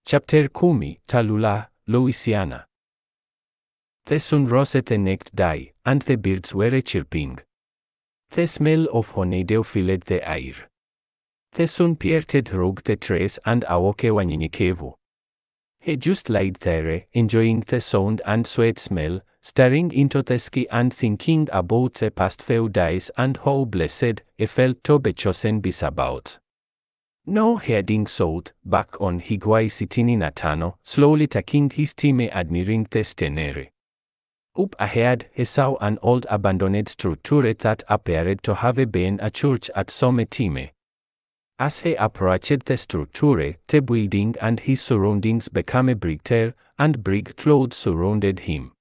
Chapter 10, Tallulah, Louisiana. The sun rose the next day, and the birds were chirping. The smell of honeydew filled the air. The sun pierced through the trees and awoke wanyenyekevu. He just laid there, enjoying the sound and sweet smell, staring into the sky and thinking about the past few days and how blessed he felt to be chosen by Sabaoth. Now heading south, back on Higway sitting in Atano, slowly taking his time admiring the scenery. Up ahead, he saw an old abandoned structure that appeared to have been a church at some time. As he approached the structure, the building and his surroundings became brighter, and bright clouds surrounded him.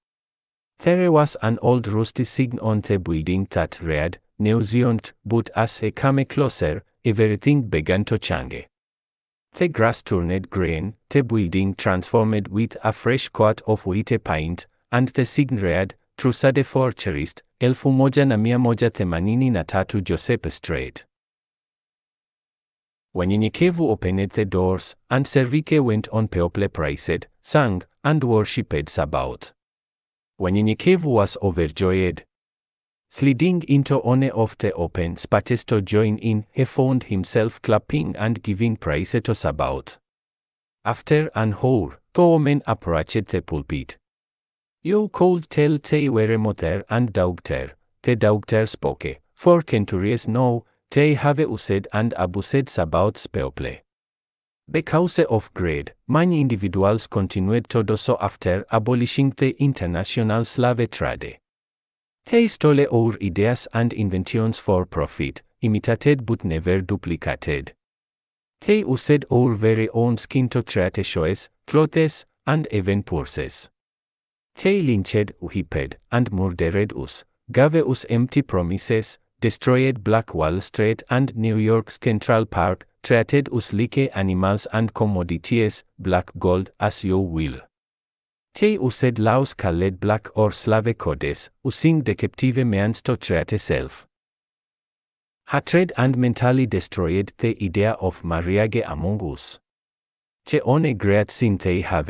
There was an old rusty sign on the building that read, New Zealand, but as he came closer, everything began to change. The grass turned green, the building transformed with a fresh coat of white paint, and the sign read, Trusade Forcherist, 1183 Joseph Street. Wanyenyekevu opened the doors, and Servike went on people praised, sang, and worshipped Sabaoth. Wanyenyekevu was overjoyed. Sliding into one of the open spaces to join in, he found himself clapping and giving praise to Sabaoth. After an hour, two women approached the pulpit. You could tell they were mother and daughter. The daughter spoke, for centuries now, they have used and abused Sabaoth's people. Because of greed, many individuals continued to do so after abolishing the international slave trade. They stole our ideas and inventions for profit, imitated but never duplicated. They used our very own skin to create shoes, clothes, and even purses. They lynched, whipped, and murdered us, gave us empty promises, destroyed Black Wall Street and New York's Central Park, treated us like animals and commodities, black gold as you will. They used laws called black or slave codes, using deceptive means to treat self. Hatred and mentally destroyed the idea of marriage among us. The only great sin they have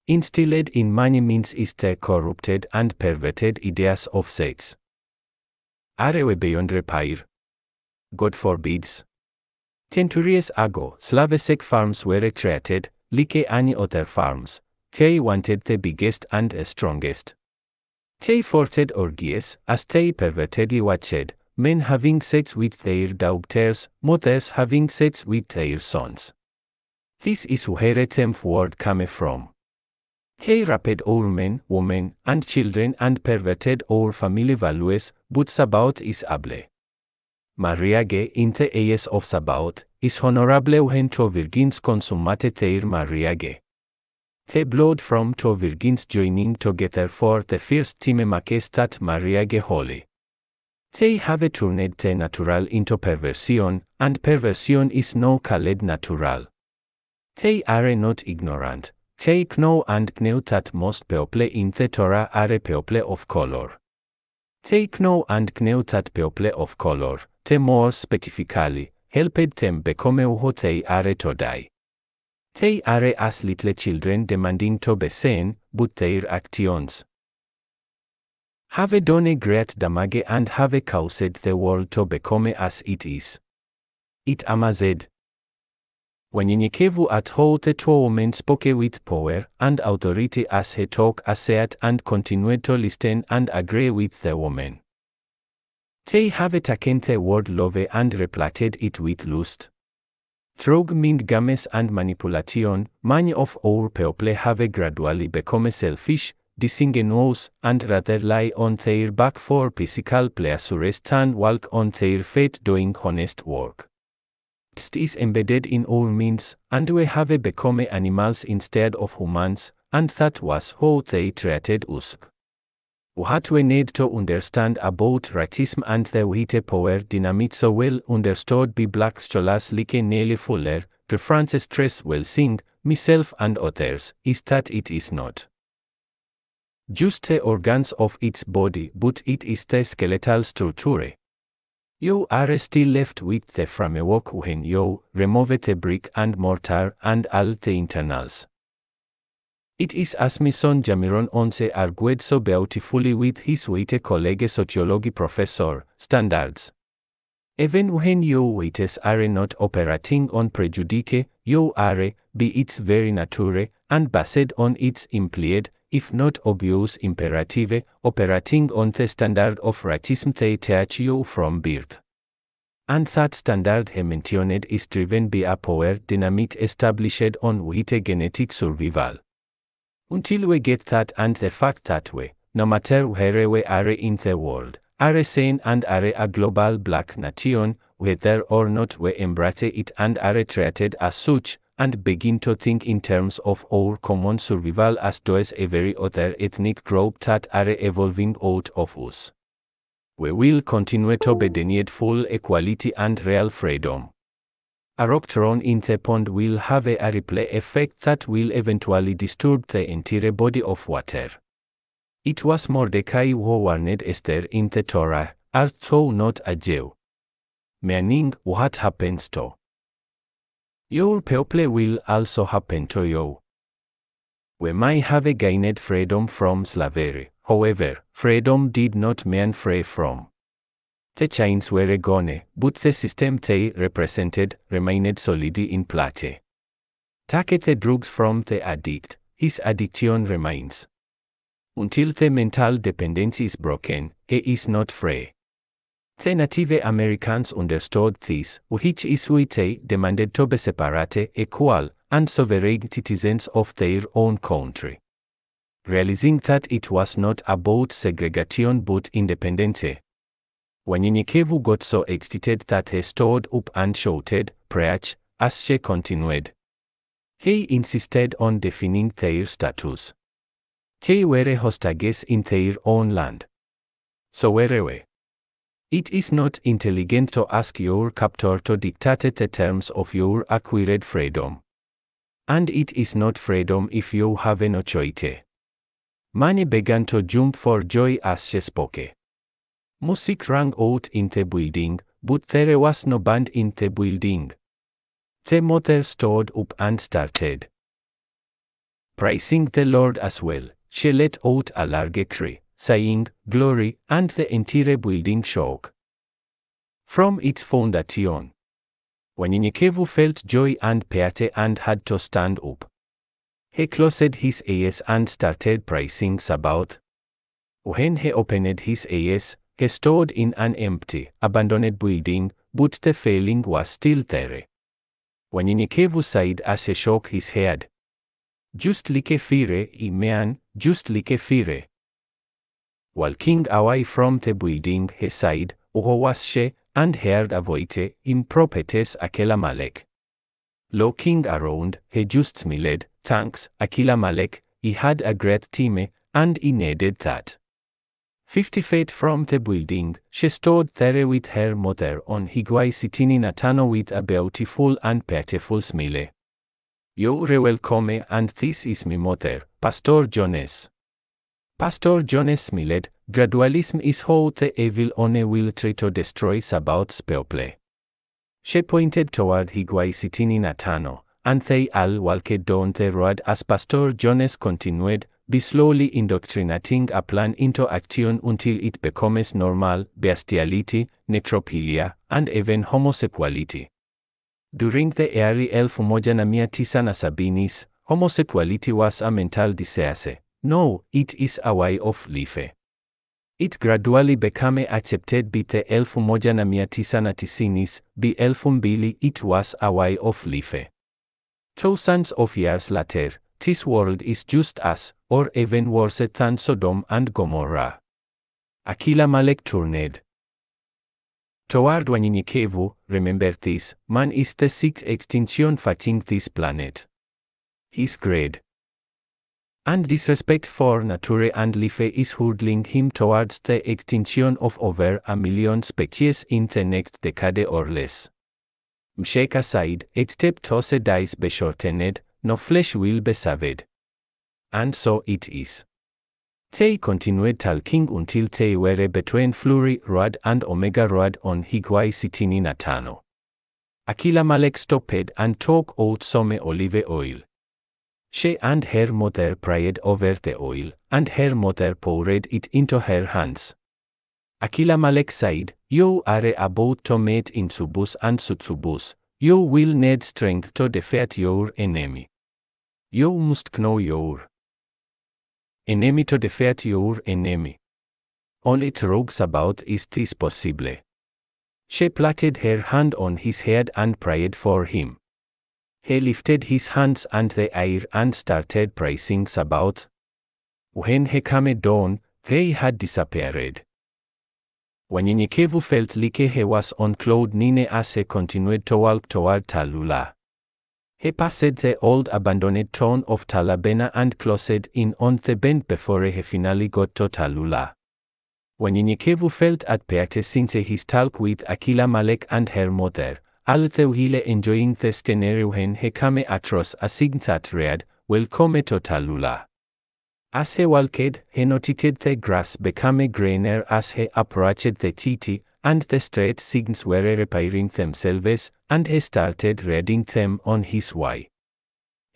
instilled in many means is the corrupted and perverted ideas of sex. Are we beyond repair? God forbids. Centuries ago, slave-sex farms were created, like any other farms. They wanted the biggest and strongest. They forced orgies, as they pervertedly watched, men having sex with their daughters, mothers having sex with their sons. This is where the term word came from. They raped our men, women, and children and perverted our family values, but Sabaoth is able. Marriage in the eyes of Sabaoth is honorable when two virgins consummate their marriage. The blood from two virgins joining together for the first time makes that marriage holy. They have turned the natural into perversion, and perversion is now called natural. They are not ignorant. They know and knew that most people in the Torah are people of color. They know and knew that people of color, the more specifically, helped them become who they are today. They are as little children demanding to be seen, but their actions have done great damage and have caused the world to become as it is. It amazed. Wanyenyekevu at how the two women spoke with power and authority as he talked aside and continued to listen and agree with the woman. They have taken the word love and replaced it with lust. Through mind games and manipulation, many of our people have gradually become selfish, disingenuous, and rather lie on their back for physical pleasures than walk on their feet doing honest work. This is embedded in our minds, and we have become animals instead of humans, and that was how they treated us. What we need to understand about racism and the white power dynamic so well understood by black scholars like Nellie Fuller, Frances Stress Welsing, myself and others, is that it is not just the organs of its body, but it is the skeletal structure. You are still left with the framework when you remove the brick and mortar and all the internals. It is as Mason Jamiron Onse argued so beautifully with his white colleague sociology professor, standards. Even when your weights are not operating on prejudice, you are, by its very nature, and based on its implied, if not obvious imperative, operating on the standard of racism they teach you from birth. And that standard he mentioned is driven by a power dynamic established on white genetic survival. Until we get that and the fact that we, no matter where we are in the world, are sane and are a global black nation, whether or not we embrace it and are treated as such, and begin to think in terms of our common survival as does every other ethnic group that are evolving out of us. We will continue to be denied full equality and real freedom. A rock thrown in the pond will have a replay effect that will eventually disturb the entire body of water. It was Mordecai who warned Esther in the Torah, art thou not a Jew? Meaning, what happens to your people will also happen to you. We might have gained freedom from slavery, however, freedom did not mean free from. The chains were gone, but the system they represented remained solidly in place. Take the drugs from the addict, his addiction remains. Until the mental dependency is broken, he is not free. The Native Americans understood this, which is why they demanded to be separate, equal, and sovereign citizens of their own country. Realizing that it was not about segregation but independence. When Nyenyekevu got so excited that he stood up and shouted, "Preach," as she continued. He insisted on defining their status. They were hostages in their own land. So were we. It is not intelligent to ask your captor to dictate the terms of your acquired freedom. And it is not freedom if you have no choice. Many began to jump for joy as she spoke. Music rang out in the building, but there was no band in the building. The mother stood up and started praising the Lord as well. She let out a large cry, saying, "Glory," and the entire building shook from its foundation. When Nyenyekevu felt joy and piety and had to stand up, he closed his eyes and started praising Sabbath. When he opened his eyes, he stood in an empty, abandoned building, but the feeling was still there. When Nyenyekevu sighed as he shook his head, "Just like a fire, man, just like a fire." Walking away from the building, he sighed, "Oh was she," and heard a voice, "In prophetess Akilamelech." Looking around, he just smiled, "Thanks, Akilamelech, he had a great team, and he needed that." 50 feet from the building, she stood there with her mother on Higuay sitting in a tunnel with a beautiful and pitiful smile. "You're welcome, and this is my mother, Pastor Jones." Pastor Jones smiled. "Gradualism is how the evil one will try to destroy Sabbath's people." She pointed toward Higuay sitting in a tunnel, and they all walked down the road as Pastor Jones continued, be slowly indoctrinating a plan into action until it becomes normal, bestiality, necrophilia, and even homosexuality. During the early 1970s, homosexuality was a mental disease. No, it is a way of life. It gradually became accepted by the 1990s, by Billy it was a way of life. Thousands of years later, this world is just as, or even worse than Sodom and Gomorrah. Akilamelech turned toward Nyenyekevu. "Remember this, man is the sixth extinction facing this planet. His greed and disrespect for nature and life is hurtling him towards the extinction of over 1 million species in the next decade or less. Msheka sighed, except those days be shortened, no flesh will be saved." And so it is. They continued talking until they were between Flurry Road and Omega Road on Highway 65. Akilamalek stopped and took out some olive oil. She and her mother prayed over the oil, and her mother poured it into her hands. Akilamalek said, "You are about to meet Insubus and Sutsubus. You will need strength to defeat your enemy. You must know your enemy to defeat your enemy. Only talks about is this possible." She placed her hand on his head and prayed for him. He lifted his hands and the air and started praising Sabaoth. When he came down, they had disappeared. Wanyenyekevu felt like he was on cloud nine as he continued to walk toward Tallulah. He passed the old abandoned town of Talabena and closed in on the bend before he finally got to Tallulah. Wanyenyekevu felt at peace since his talk with Akilamalek and her mother, all the while enjoying the scenery when he came across a sign that read, "Welcome to Tallulah." As he walked, he noted the grass become greener as he approached the city, and the street signs were repairing themselves, and he started reading them on his way.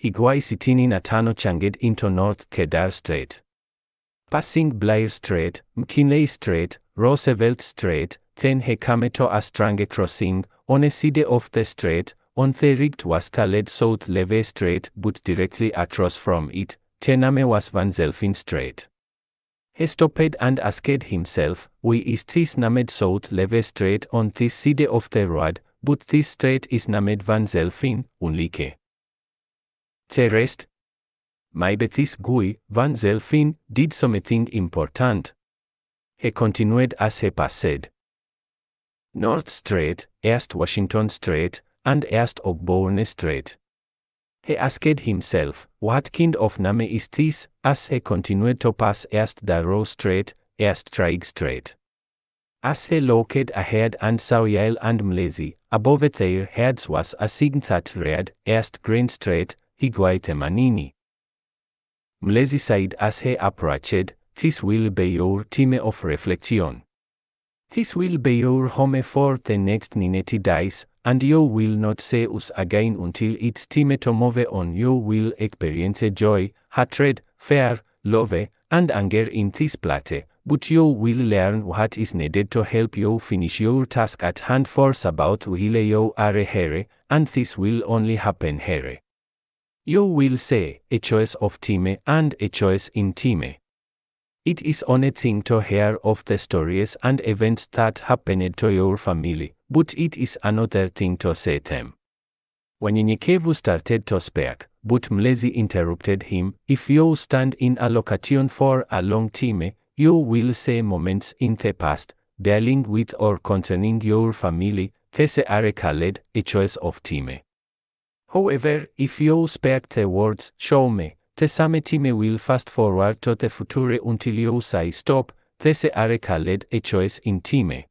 Highway 65 changed into North Kedar Street. Passing Blair Street, McKinley Street, Roosevelt Street, then he came to a strange crossing. On a side of the street, on the right was called South Levee Street, but directly across from it, the name was Van Zelfin Street. He stopped and asked himself, why is this named South Levee Street on this side of the road, but this street is named Van Zelfin, unlike the rest? Maybe this guy, Van Zelfin, did something important. He continued as he passed North Street, East Washington Street, and East Osborne Street. He asked himself, what kind of name is this, as he continued to pass East Darrow Street, East Traig Street. As he looked ahead and saw Yael and Mlezi, above their heads was a sign that read, East Green Street, Highway 80. Mlezi said as he approached, "This will be your time of reflection. This will be your home for the next 90 days, and you will not see us again until it's time to move on. You will experience joy, hatred, fear, love, and anger in this place, but you will learn what is needed to help you finish your task at hand for Sabaoth while you are here, and this will only happen here. You will see a choice of time and a choice in time. It is one thing to hear of the stories and events that happened to your family, but it is another thing to see them." Wanyenyekevu started to speak, but Mlezi interrupted him. "If you stand in a location for a long time, you will see moments in the past, dealing with or concerning your family, these are called a choice of time. However, if you speak the words, show me, the same time will fast forward to the future until you say stop, these are called a choice in time."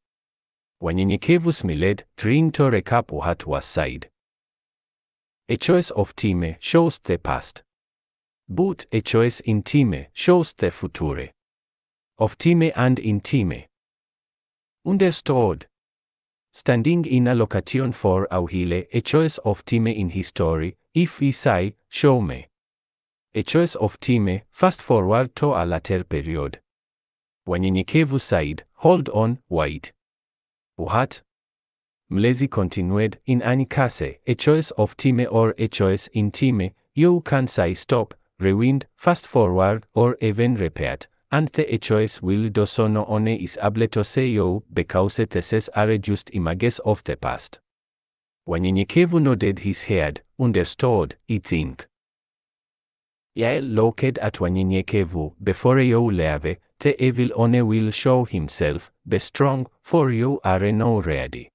Wanyenyekevu smiled, trying to recap what was said. A choice of time shows the past. But a choice in time shows the future. Of time and in time. Understood? Standing in a location for a while, a choice of time in history, if we say, show me. A choice of time, fast forward to a later period. Wanyenyekevu said, hold on, wait. What? Mlezi continued, in any case, a choice of time or a choice in time, you can say stop, rewind, fast forward, or even repeat, and the choice will do so no one is able to say you, because these are just images of the past. Wanyenyekevu nodded his head, understood, I think. Yael looked at Wanyenyekevu, before you leave, the evil one will show himself, be strong, for you are now ready.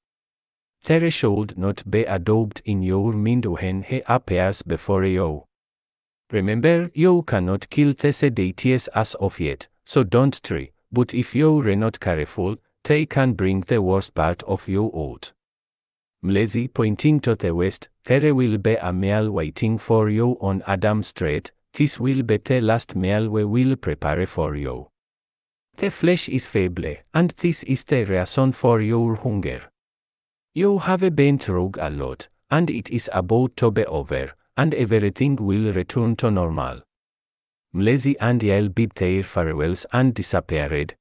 There should not be a doubt in your mind when he appears before you. Remember, you cannot kill these deities as of yet, so don't try, but if you are not careful, they can bring the worst part of you out. Mlezi pointing to the west, there will be a meal waiting for you on Adam Street, this will be the last meal we will prepare for you. The flesh is feeble, and this is the reason for your hunger. You have been through a lot, and it is about to be over, and everything will return to normal. Mlezi and Yael bid their farewells and disappeared.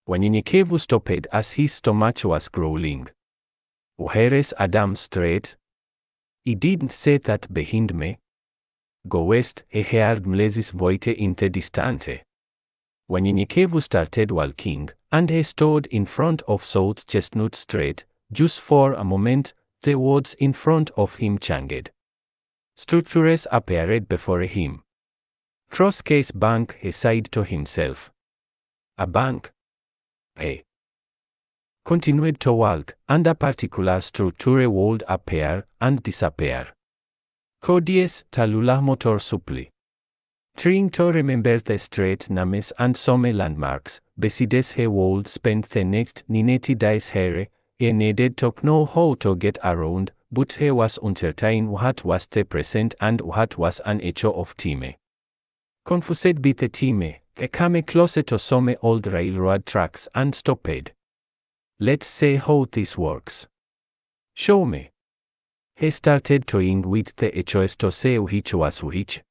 Wanyenyekevu stopped as his stomach was growling. Uheres Adam straight? He didn't say that behind me. Go west, he heard Mlezi's voice in the distance. Wanyenyekevu started walking, and he stood in front of South Chestnut Street. Just for a moment, the words in front of him changed. Structures appeared before him. Cross-case bank, he said to himself. A bank? He continued to walk, and a particular structure would appear and disappear. Codies, Tallulah motor supply. Trying to remember the street names and some landmarks, besides he would spend the next 90 days here. He needed to know how to get around, but he was uncertain what was the present and what was an echo of time. Confused by the time, he came closer to some old railroad tracks and stopped. Let's see how this works. Show me. He started toying with the echoes to see which was which.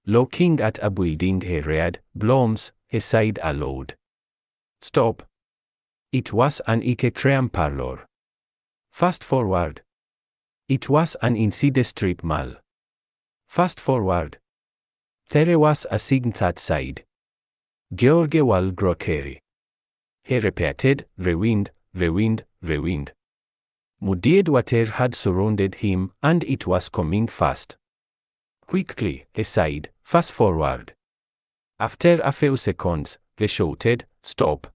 Looking at a building he read, Blooms, he said aloud. Stop. It was an Ike-cream parlor. Fast forward. It was an inside strip mall. Fast forward. There was a sign that said. George Wall Grocery. He repeated, rewind, rewind, rewind. Muddied water had surrounded him, and it was coming fast. Quickly, he said, fast forward. After a few seconds, he shouted, stop.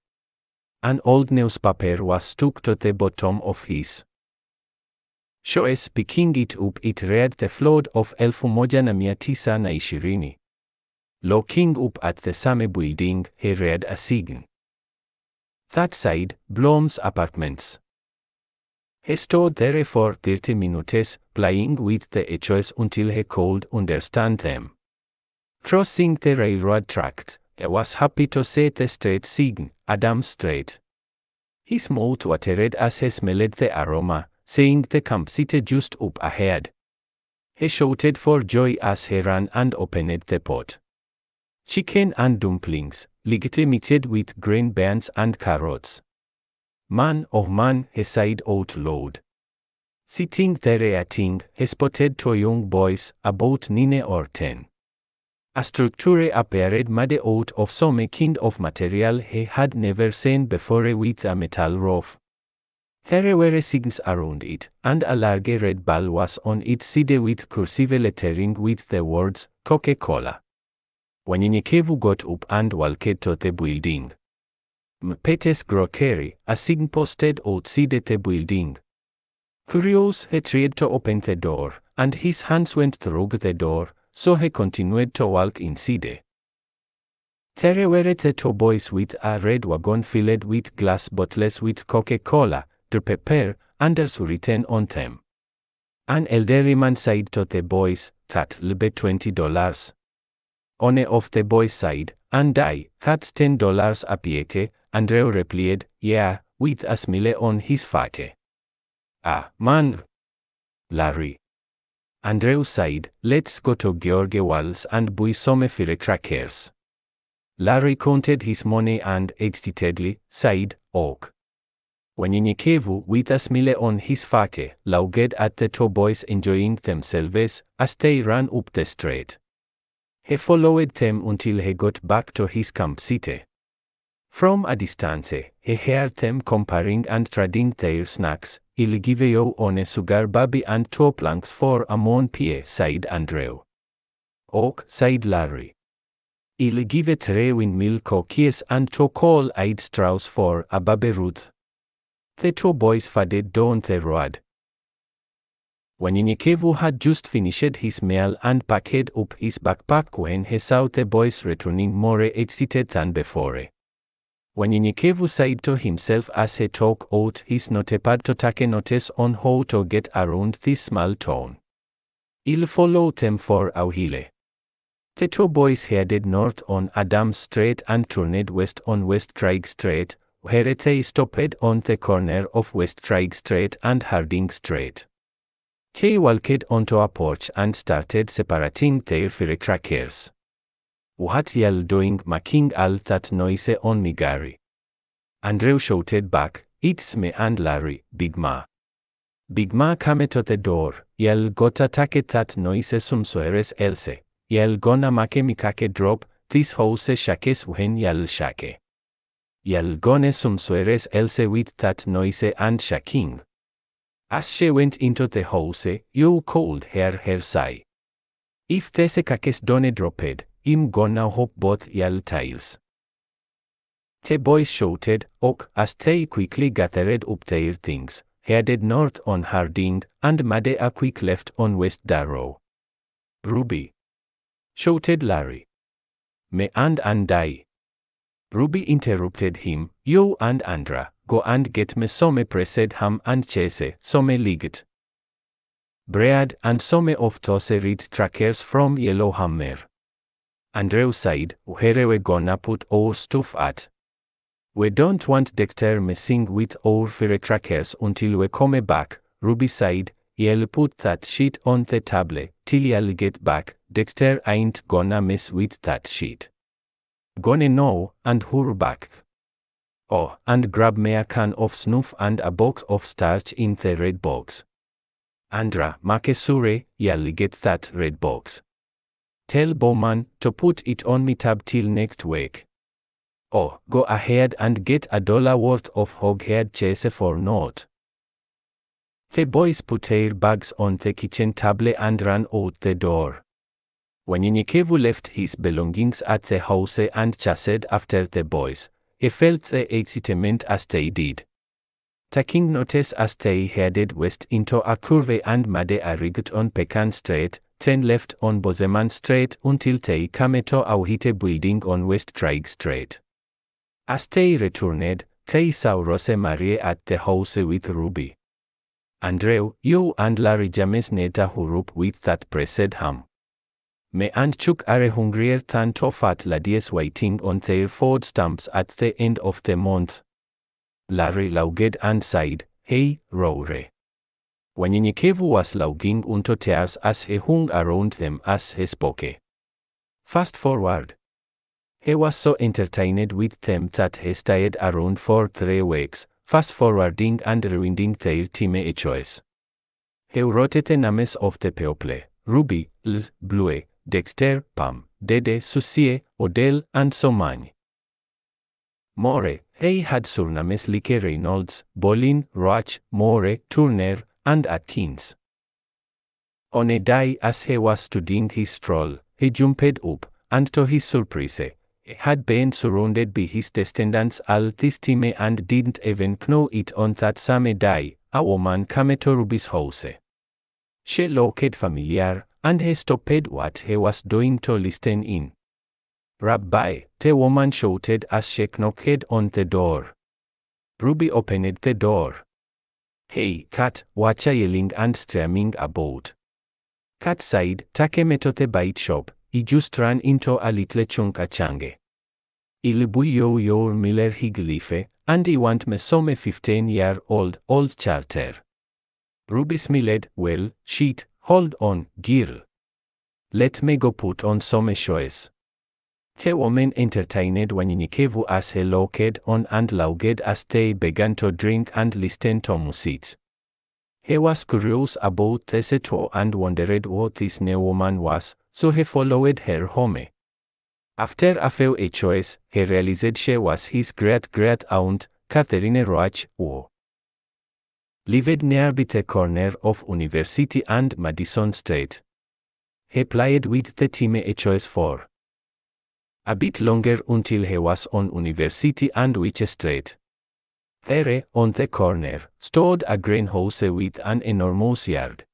An old newspaper was stuck to the bottom of his shoes. Picking it up, it read the flood of 1920. Looking up at the same building, he read a sign that said, Blom's Apartments. He stood there for 30 minutes, playing with the echoes until he could understand them. Crossing the railroad tracks, he was happy to see the street sign, Adam Street. His mouth watered as he smelled the aroma, seeing the campsite just up ahead. He shouted for joy as he ran and opened the pot. Chicken and dumplings, lightly mixed with green beans and carrots. Man, oh man, he said out loud. Sitting there eating, he spotted two young boys, about 9 or 10. A structure appeared made out of some kind of material he had never seen before with a metal roof. There were signs around it, and a large red ball was on its side with cursive lettering with the words, Coca-Cola. Wanyenyekevu got up and walked to the building. Mpete's Grocery, a sign posted outside the building. Curious, he tried to open the door, and his hands went through the door, so he continued to walk inside. There were the two boys with a red wagon filled with glass bottles with Coca-Cola, the pepper, and also written on them. An elderly man said to the boys, that'll be $20. One of the boys said, and that's $10 a piece. Andrew replied, yeah, with a smile on his face. Ah, man. Larry. Andrew said, let's go to George Wall's and buy some firecrackers. Larry counted his money and, excitedly, said, ok. Wanyenyekevu, with a smile on his face, looked at the two boys enjoying themselves as they ran up the street. He followed them until he got back to his campsite. From a distance, he heard them comparing and trading their snacks. I'll give you one sugar baby and 2 planks for a mon pied, said Andrew. Ok, said Larry. I'll give 3 windmill cookies and 2 coal-eyed straws for a baby Ruth. The 2 boys faded down the road. Wanyenyekevu had just finished his meal and packed up his backpack when he saw the boys returning more excited than before. Wanyenyekevu said to himself as he took out his notepad to take notice on how to get around this small town. I'll follow them for a while. The two boys headed north on Adams Strait and turned west on West Craig Strait, where they stopped on the corner of West Craig Strait and Harding Strait. They walked onto a porch and started separating their firecrackers. "What y'all doing making all that noise on me, Gary?" Andrew shouted back, "It's me and Larry, Big Ma." Big Ma came to the door. "Y'all gotta take that noise somewhere else. Y'all gonna make me cake drop, this house shakes when y'all shake. Y'all gonna somewhere else with that noise and shaking." As she went into the house, you could hear her say, "If these cakes don't drop it, I'm gonna hop both y'all tails." The boys shouted, "Ok," as they quickly gathered up their things, headed north on Harding, and made a quick left on West Darrow. "Ruby!" shouted Larry. "Me and I." Ruby interrupted him, "You and Andra, go and get me some pressed ham and cheese, some liget bread and some of those red crackers from Yellowhammer." Andrew said, "Where we gonna put our stuff at? We don't want Dexter messing with our firecrackers until we come back." Ruby said, "Y'all put that shit on the table till y'all get back. Dexter ain't gonna mess with that shit. Gonna know, and hurry back. Oh, and grab me a can of snuff and a box of starch in the red box. Andra, make sure y'all get that red box. Tell Bowman to put it on me tab till next week. Oh, go ahead and get $1 worth of hoghead cheese for naught." The boys put their bags on the kitchen table and ran out the door. When Yinikevu left his belongings at the house and chased after the boys, he felt the excitement as they did. Taking notice as they headed west into a curve and made a right on Pecan Strait, then left on Bozeman Strait until they came to a white building on West Craig Strait. As they returned, they saw Rosemarie at the house with Ruby. "Andrew, you and Larry James neta hurry with that pressed ham. Me and Chuck are hungrier than two fat ladies waiting on their food stamps at the end of the month." Larry laughed and sighed, "Hey, Rory." When Yinikevu was laughing unto tears as he hung around them as he spoke. Fast forward. He was so entertained with them that he stayed around for 3 weeks, fast forwarding and rewinding their team choice. He wrote the names of the people: Ruby, Liz, Blue, Dexter, Pam, Dede, Susie, Odell, and so many more. He had surnames like Reynolds, Bolin, Roach, Moore, Turner, and Atkins. On a day as he was studying his stroll, he jumped up, and to his surprise, he had been surrounded by his descendants all this time and didn't even know it. On that same day, a woman came to Ruby's house. She looked familiar, and he stopped what he was doing to listen in. "Rabbi," the woman shouted as she knocked on the door. Ruby opened the door. "Hey, Kat, what are yelling and screaming about?" Kat said, "Take me to the bait shop. I just ran into a little chunk of change. I'll buy your Miller Higlife, and I want me some 15-year-old old charter." Ruby smiled, "Well, shit, hold on, girl. Let me go put on some shoes." The woman entertained when Yinikevu as he looked on and laughed as they began to drink and listen to music. He was curious about this too and wondered what this new woman was, so he followed her home. After a few choices, he realized she was his great-great-aunt, Catherine Roach, who lived near the corner of University and Madison Street. He played with the team choice for a bit longer until he was on University and Witch Street. There, on the corner, stood a greenhouse with an enormous yard.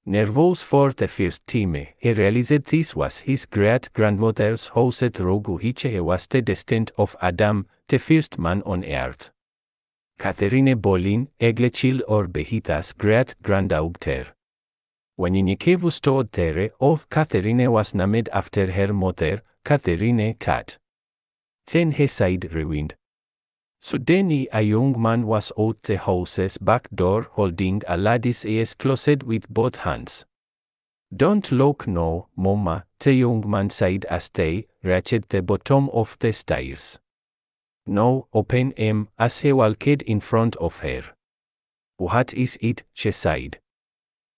Nervous for the first time, he realized this was his great-grandmother's house through which he was the descendant of Adam, the first man on earth. Catherine Bolin, Eglechil or Behita's great-granddaughter. Wenyenyekevu stod there, of Catherine was named after her mother, Catherine Cat. Then he sighed rewind. Suddenly a young man was out the house's back door holding a lady's ears closed with both hands. Don't look no, Mama, the young man said as they reached the bottom of the stairs. No, open 'em, as he walked in front of her. What is it, she said.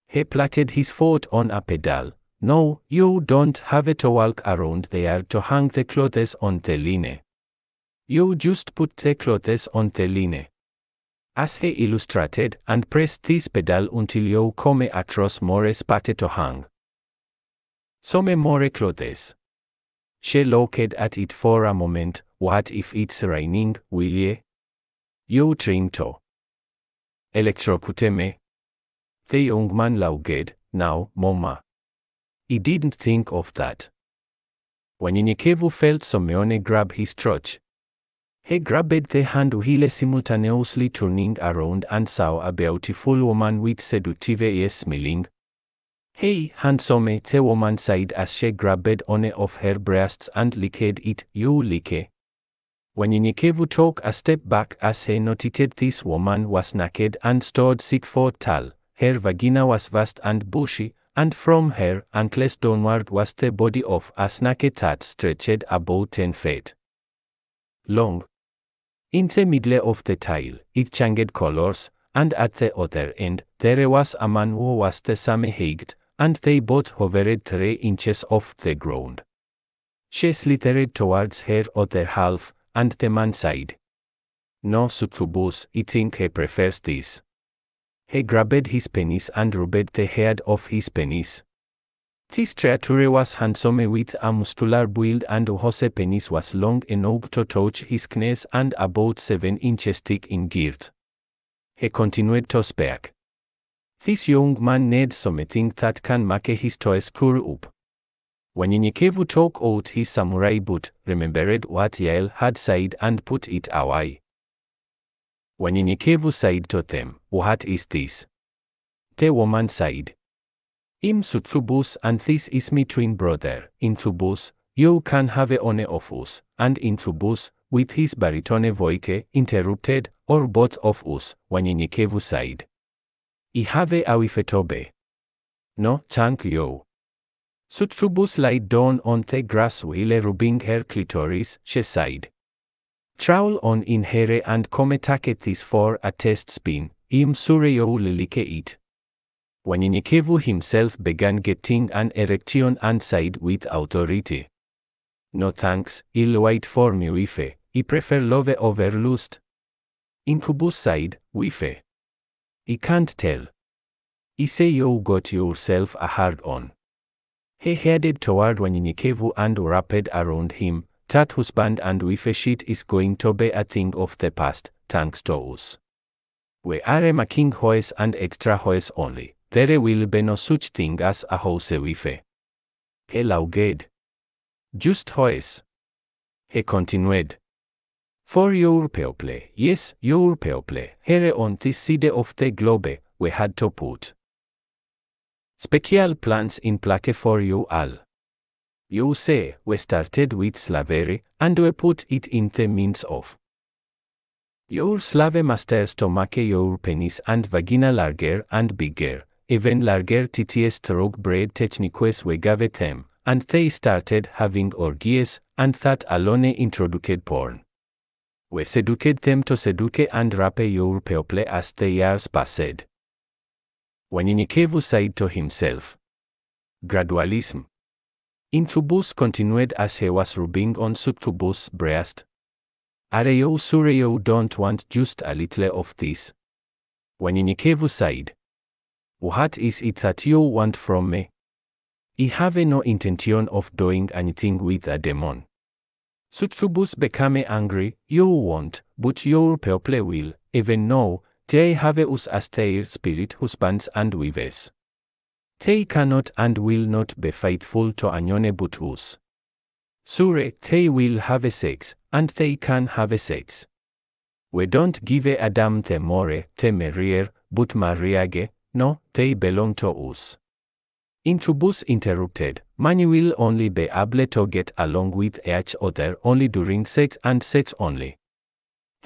He planted his foot on a pedal. No, you don't have to walk around there to hang the clothes on the line. You just put the clothes on the line. As he illustrated, and press this pedal until you come across more space to hang. Some more clothes. She looked at it for a moment. What if it's raining, will ye? You trying to electrocute me? The young man laughed. Now, Mama. He didn't think of that. Wenyenyekevu felt Someone grab his crotch. He grabbed the handle simultaneously turning around and saw a beautiful woman with seductive eyes smiling. Hey, handsome, the woman said as she grabbed one of her breasts and licked it. You lick. Wenyenyekevu took a step back as he noted this woman was naked and stood 6 feet tall. Her vagina was vast and bushy, and from her ankles downward was the body of a snake that stretched about 10 feet long. In the middle of the tile, it changed colors, and at the other end, there was a man who was the same height, and they both hovered 3 inches off the ground. She slithered towards her other half, and the man said, No succubus, I think he prefers this. He grabbed his penis and rubbed the head of his penis. This creature was handsome with a muscular build and whose penis was long enough to touch his knees and about 7 inches thick in girth. He continued to speak. This young man needs something that can make his toes curl up. Wenyenyekevu took out his samurai boot, remembered what Yael had said and put it away. Wenyenyekevu said to them, What is this? The woman said, I'm succubus and this is my twin brother, Incubus, you can have one of us, and Incubus, with his baritone voice, interrupted, or both of us, Wenyenyekevu said. I have a wifetobe. No, thank you. Succubus lay down on the grass while rubbing her clitoris, she said. Trawl on in here and come take this for a test spin, I'm sure you'll like it. Wenyenyekevu himself began getting an erection and said with authority. No thanks, I'll wait for me wife, I prefer love over lust. Incubus said, Wife. I can't tell. I say you got yourself a hard on. He headed toward Wenyenyekevu and wrapped around him. That husband and wife shit is going to be a thing of the past, thanks to us. We are making hoes and extra hoes only. There will be no such thing as a house wife. He laughed. Just hoes. He continued. For your people, yes, your people, here on this side of the globe, we had to put special plans in place for you all. You say, we started with slavery, and we put it in the means of your slave masters to make your penis and vagina larger and bigger, even larger tits through bread techniques we gave them, and they started having orgies, and that alone introduced porn. We seduced them to seduce and rape your people as the years passed. Wenyenyekevu said to himself, Gradualism. Incubus continued as he was rubbing on Succubus' breast. Are you sure you don't want just a little of this? Wenyenyekevu said. What is it that you want from me? I have no intention of doing anything with a demon. Succubus became angry. You won't, but your people will, even now, they have us as their spirit husbands and wives. They cannot and will not be faithful to anyone but us. Sure, they will have sex, and they can have sex. We don't give a damn the more, the merrier, but marriage, no, they belong to us. Intubus interrupted, "Man will only be able to get along with each other only during sex and sex only.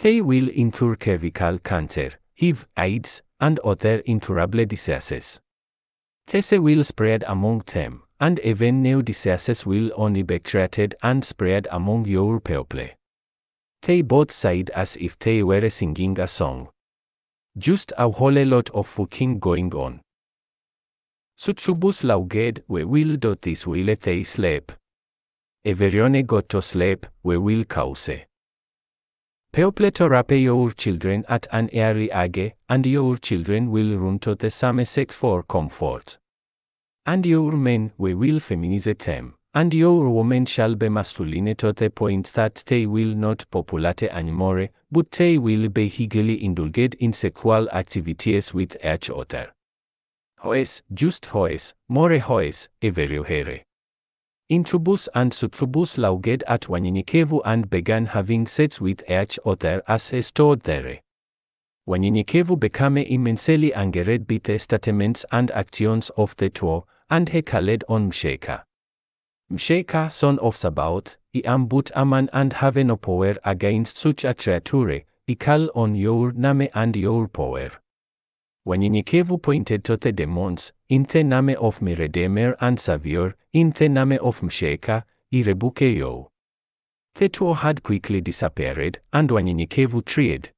They will incur cervical cancer, HIV, AIDS, and other incurable diseases. This will spread among them, and even new diseases will only be created and spread among your people." They both sighed as if they were singing a song. Just a whole lot of fucking going on. Sutrubus lauged, "We will do this will they sleep. Everyone got to sleep, we will cause. People to rape your children at an early age, and your children will run to the same sex for comfort. And your men, we will feminize them, and your women shall be masculine to the point that they will not populate anymore, but they will be hugely indulged in sexual activities with each other. Hoes, just hoes, more hoes, everywhere." Intubus and Sutrubus laughed at Wanyenyekevu and began having sex with each other as he stood there. Wanyenyekevu became immensely angered by the statements and actions of the two, and he called on Msheka. "Msheka, son of Sabaoth, I am but a man and have no power against such a creature. I call on your name and your power." Wanyenyekevu pointed to the demons, "In the name of my Redeemer and Savior, in the name of Msheka, I rebuke you." The two had quickly disappeared, and Wanyenyekevu tried,